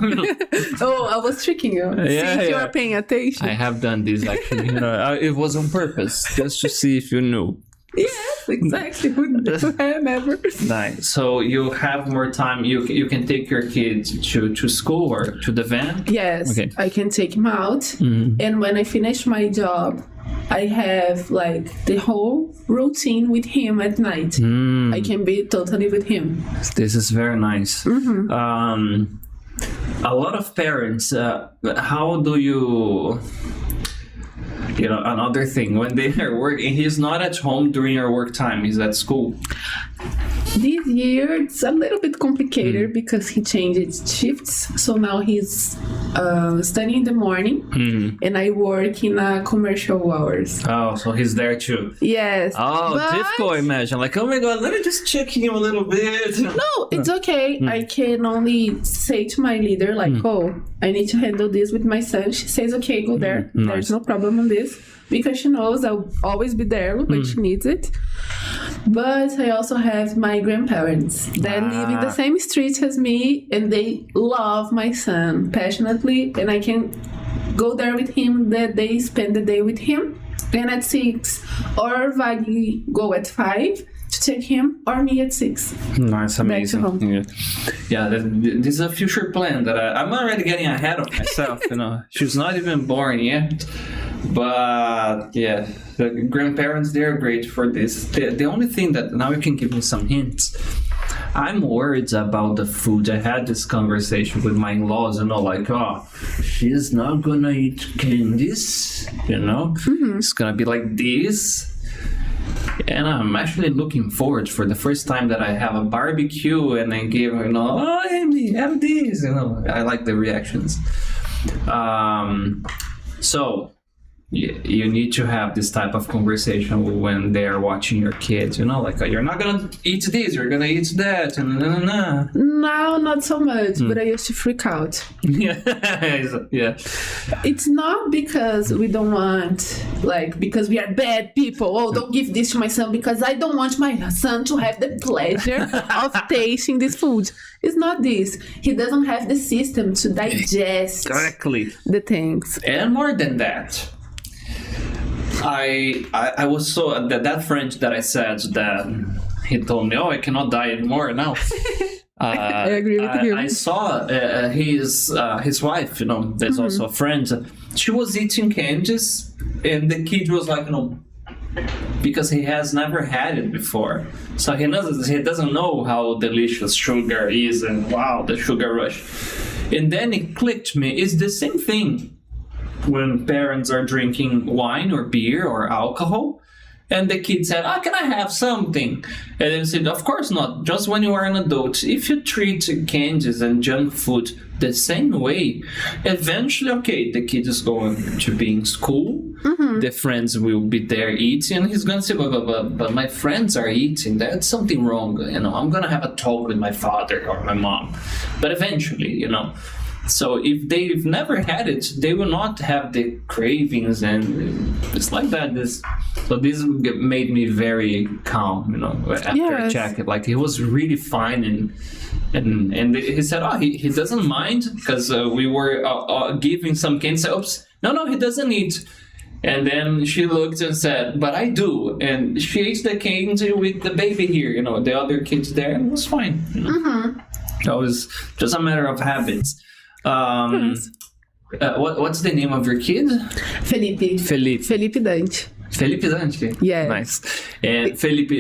Oh, I was tricking you. See if you are paying attention. I have done this actually. It was on purpose, just to see if you knew. Yes, exactly. Never. Nice. So you have more time. You can take your kids to school or to the van? Yes, okay. I can take him out. And when I finish my job, I have the whole routine with him at night. I can be totally with him. This is very nice. A lot of parents, how do you... another thing, when they are working, he's not at home during your work time, he's at school. This year, it's a little bit complicated because he changed shifts. So now he's studying in the morning and I work in commercial hours. Oh, so he's there too. Yes. Oh, difficult, imagine. Oh my God, let me just check him a little bit. No, it's okay. I can only say to my leader, I need to handle this with my son. She says, okay, go there. There's no problem on this. Because she knows I'll always be there when she needs it. But I also have my grandparents that live in the same street as me, and they love my son passionately, and I can go there with him, that they spend the day with him, and at 6, or Vagli go at 5 to take him, or me at 6. Nice, amazing. Back to home. Yeah, this is a future plan that I'm already getting ahead of myself. She's not even born yet. But yeah, the grandparents, they're great for this. The only thing that now you can give me some hints. I'm worried about the food. I had this conversation with my in-laws, like, she's not gonna eat candies, It's gonna be like this. And I'm actually looking forward for the first time that I have a barbecue and I give her, Amy, have this, I like the reactions. So you need to have this type of conversation when they're watching your kids, like, you're not gonna eat this, you're gonna eat that, and No, not so much, but I used to freak out. Yeah. It's not because we don't want, because we are bad people. Don't give this to my son because I don't want my son to have the pleasure of tasting this food. It's not this. He doesn't have the system to digest exactly the things. And more than that, I was so that friend that I said that he told me, I cannot diet more now. I agree with you. I saw his wife, that's also a friend. She was eating candies, and the kid was like, because he has never had it before, so he doesn't know how delicious sugar is, and wow, the sugar rush. And then it clicked me. It's the same thing when parents are drinking wine or beer or alcohol, and the kid said, can I have something? And they said, of course not, just when you are an adult. If you treat candies and junk food the same way, eventually, the kid is going to be in school, the friends will be there eating, and he's going to say, but my friends are eating, that's something wrong, I'm going to have a talk with my father or my mom. But eventually, so if they've never had it, they will not have the cravings, and it's like that. So this made me very calm, after checking. Like, he was really fine, and he said, he doesn't mind, because we were giving some candy. So, oops, no, he doesn't eat. And then she looked and said, but I do. And she ate the candy with the baby here, the other kids there, and it was fine. That was just a matter of habits. What's the name of your kid? Felipe Dante. Felipe Dante? Yeah. Nice. And Felipe,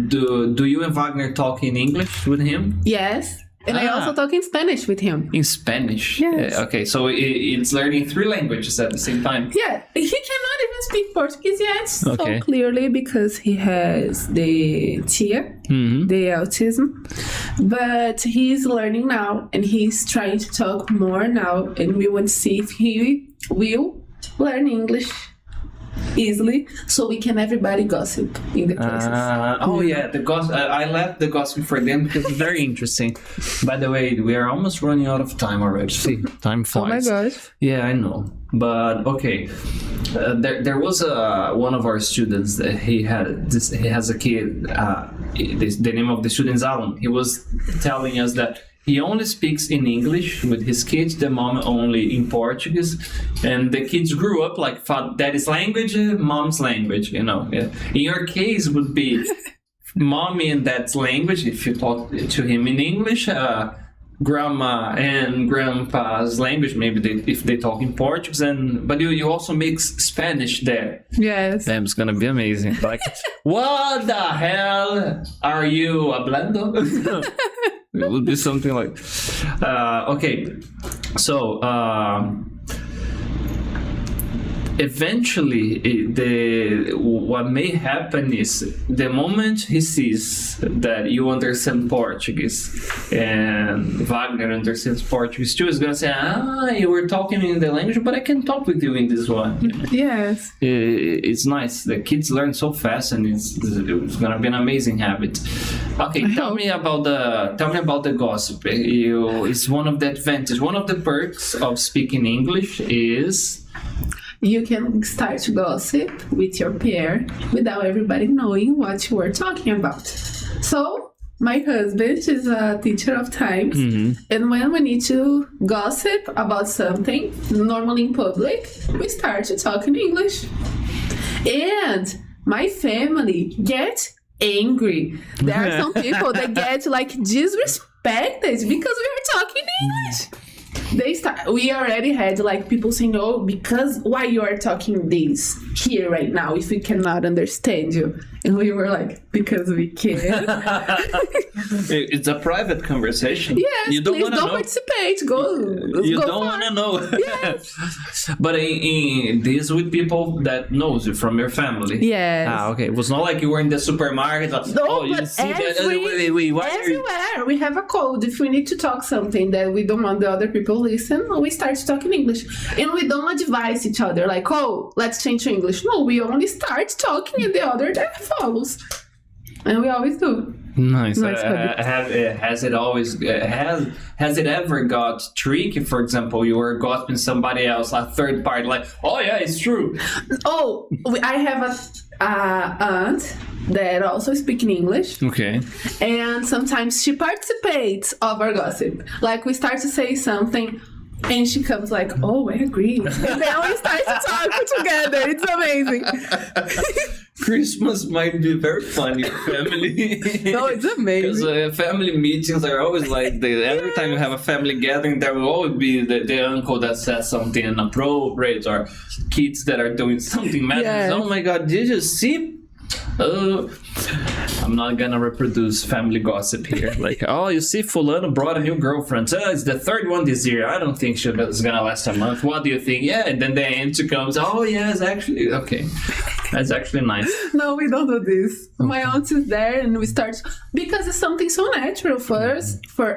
do you and Wagner talk in English with him? Yes. And I also talk in Spanish with him. In Spanish? Yes. Okay, so it's learning 3 languages at the same time. Yeah, he cannot even speak Portuguese yet so clearly because he has the tia, the autism. But he's learning now, and he's trying to talk more now, and we want to see if he will learn English easily, so we can everybody gossip in the process. The gossip. I left the gossip for them because it's very interesting. By the way, we are almost running out of time already. See, time flies. Oh my gosh. Yeah, I know. But okay, there was one of our students that he has a kid. The name of the student is Alan. He was telling us that he only speaks in English with his kids, the mom only in Portuguese, and the kids grew up like daddy's language, mom's language, In your case, would be mommy and dad's language, if you talk to him in English, grandma and grandpa's language, maybe if they talk in Portuguese, but you also mix Spanish there. Yes. Damn, it's gonna be amazing. Like, what the hell are you hablando? It would be something like, okay, so eventually what may happen is the moment he sees that you understand Portuguese and Wagner understands Portuguese too, is gonna say, you were talking in the language, but I can talk with you in this one. Yes. It's nice. The kids learn so fast, and it's gonna be an amazing habit. Okay, tell me about the gossip. It's one of the advantages, one of the perks of speaking English is you can start to gossip with your pair without everybody knowing what you were talking about. So, my husband is a teacher of times, and when we need to gossip about something, normally in public, we start to talk in English. And my family gets angry. There are some people that get like disrespected because we are talking English. We already had like people saying, oh, because why you are talking this here right now if we cannot understand you? And we were like, because we can. It's a private conversation. Yes, you don't please don't know. Participate. You don't want to know. Yes. But in this with people that knows you from your family. Yes. Okay. It was not like you were in the supermarket. No, you but see that? everywhere we have a code. If we need to talk something that we don't want the other people listen, we start talking English. And we don't advise each other like, oh, let's change to English. No, we only start talking and the other that follows. And we always do. Nice. Has it ever got tricky? For example, you were gossiping somebody else, a third party, like, oh yeah, it's true. Oh, I have a aunt that also speaks English. Okay. And sometimes she participates of our gossip. Like we start to say something and she comes like, oh, I agree. And then we start to talk together. It's amazing. Christmas might be very fun in your family. No, it's amazing. Because family meetings are always like, every time you have a family gathering, there will always be the uncle that says something inappropriate or kids that are doing something mad. Yes. Oh my God, did you see? I'm not gonna reproduce family gossip here. Like, oh, you see, Fulano brought a new girlfriend. It's the third one this year. I don't think she's gonna last a month. What do you think? Yeah, and then the answer comes, oh, yes, actually, okay. That's actually nice. No, we don't do this. My aunt is there and we start, because it's something so natural for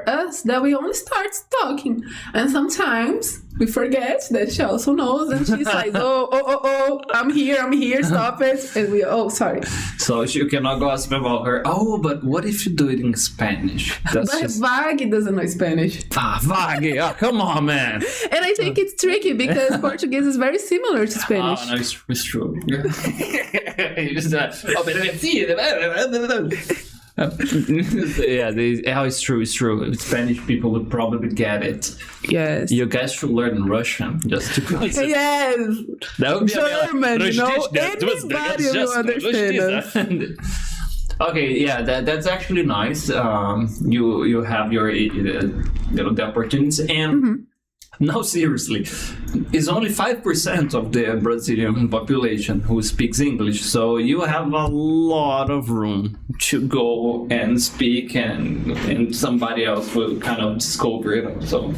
us that we only start talking. And sometimes we forget that she also knows and she's like, oh, I'm here, stop it. And we, oh, sorry. So you cannot gossip about her. Oh, but what if you do it in Spanish? But Vague doesn't know Spanish. Vague, oh, come on, man. And I think it's tricky because Portuguese is very similar to Spanish. Oh, no, it's true. It's true. Spanish people would probably get it. Yes. You guys should learn Russian just to gossip. Yes. That would be German, anybody will understand us. Okay, yeah, that's actually nice. You have your the opportunities and. No, seriously, it's only 5% of the Brazilian population who speaks English, so you have a lot of room to go and speak, and somebody else will kind of discover it. So,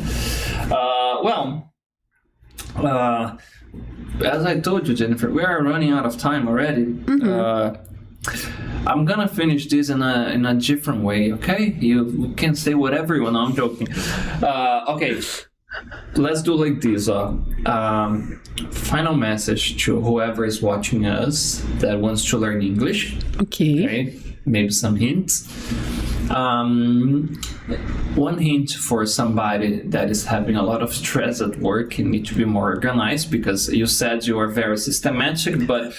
as I told you, Jennifer, we are running out of time already. I'm gonna finish this in a different way, okay? You can say whatever you want. No, I'm joking. Okay. Let's do like this. Final message to whoever is watching us that wants to learn English. Okay. Maybe some hints. One hint for somebody that is having a lot of stress at work and need to be more organized, because you said you are very systematic, but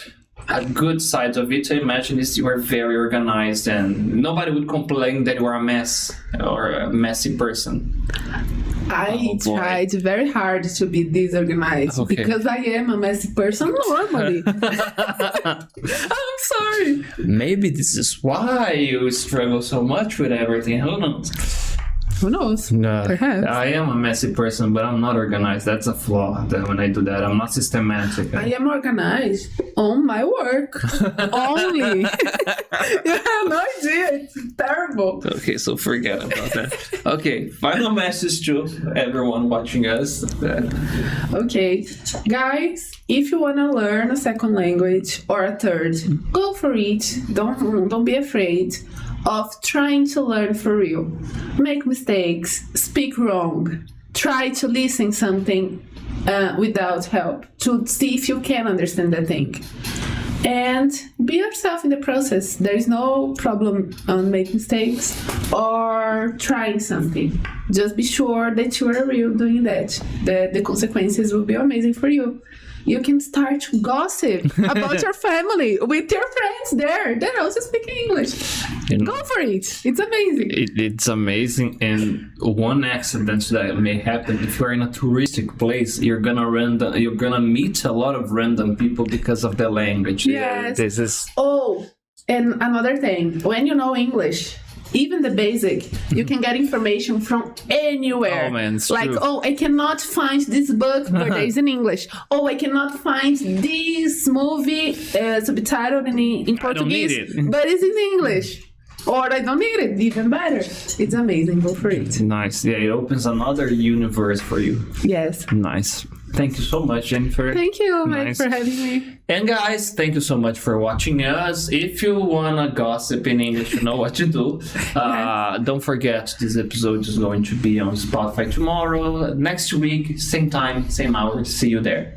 a good side of it, I imagine, is you are very organized and nobody would complain that you are a mess or a messy person. I tried very hard to be disorganized because I am a messy person normally. I'm sorry. Maybe this is why you struggle so much with everything. Who knows? Who knows? No, perhaps. I am a messy person, but I'm not organized. That's a flaw. That when I do that, I'm not systematic. I am organized on my work only. You have no idea. It's terrible. Okay, so forget about that. Okay, final message to everyone watching us. Okay, guys, if you want to learn a second language or a third, go for it. Don't be afraid of trying to learn for real. Make mistakes, speak wrong, try to listen something without help to see if you can understand the thing. And be yourself in the process. There is no problem on making mistakes or trying something. Just be sure that you are real doing that. The consequences will be amazing for you. you can start to gossip about your family with your friends there that also speak English. Go for it. It's amazing. It's amazing. And one accident that may happen if you're in a touristic place, you're gonna meet a lot of random people because of the language. Yes. This is And another thing, when you know English, even the basic, you can get information from anywhere. Oh man, it's like, true. I cannot find this book for days in English. I cannot find this movie subtitled in Portuguese, need it. but it's in English. Or I don't need it, even better. It's amazing, go for it. Nice. Yeah, it opens another universe for you. Yes. Nice. Thank you so much, Jennifer. Thank you, Mike, Nice. for having me. And guys, thank you so much for watching us. If you wanna gossip in English, you know what to do. Don't forget, this episode is going to be on Spotify tomorrow. Next week, same time, same hour. See you there.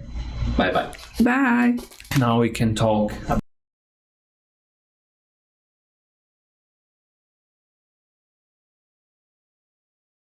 Bye-bye. Bye. Now we can talk